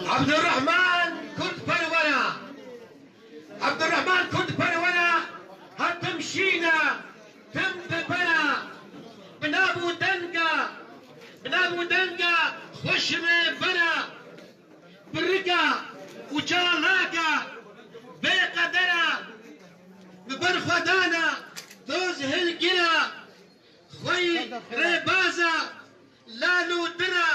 عبد الرحمن كنت برونا عبد الرحمن كنت برونا هتمشينا تم بنا بنابو دنقا خوش بنا برقا وجالاقا بقدرا ببرخدانا دوز هلقنا خوي ريبازا لالو درا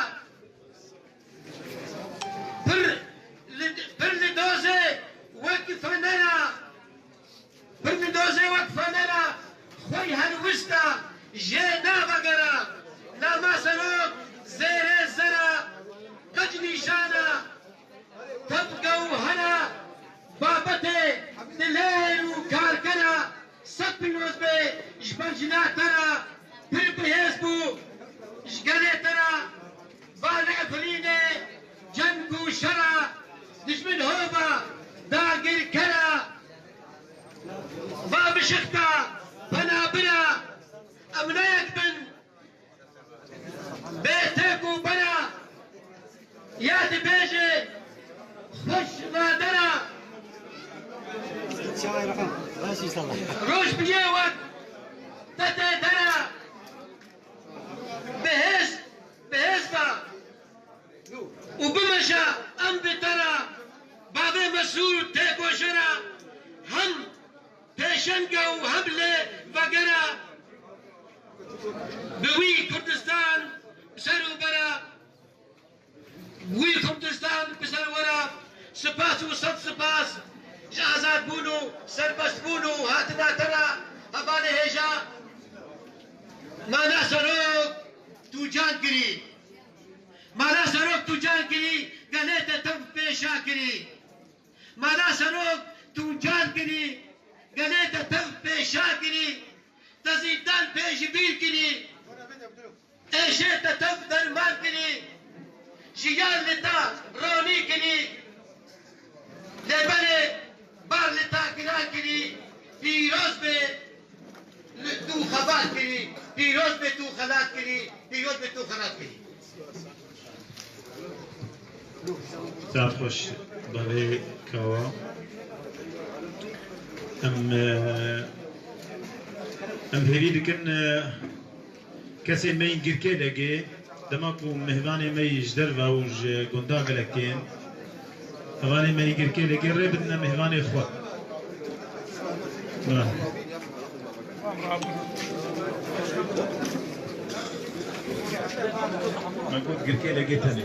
بر لدوزه وقفنا خوي هنوستا جينا بقرا نما سنوك زير الزرا قجني شانا تبقوا هنا بابتي دليل وكاركنا سب الوزبي جبنجنا ترى بالبهيزبو جقالي ترى بالعفريني جنكو شرا نجمن هوبا داقر كرا باب شختا بنا امناك بن بيتك وبنا يا بيجي خش غادرة روش بيوت تتدرى بهزبا وبمشى ام بترى بابي مسؤول تيكو شرا هم بيشنقا وهبلة بقرا بوي كردستان بسرو برا بوي كردستان بسرو ورا سپاس وصد سپاس جازات بونو سربست بونو هاتنا ترى هباني هيجا مانا سروك تو جان كري مانا سروك تو جان كري قلت تم بيشا كري مانا سروك تو جان كري قلت تم بيشا كري تزيدان بيش بير كري ايشيت تم درمان كري جيان لتا روني كري لبني بار لتا كرا كري پیروز به تو خبر کری پیروز به تو خلات کری پیروز به تو خلات کری زاد خوش بله کوا ام هری دکن کسی می گرکه لگه دماغو مهوانی می جدر و اوج گنداغ لکن هوانی می گرکه لگه ری بدنا مهوانی خود ما قلت گرکه لگه تنی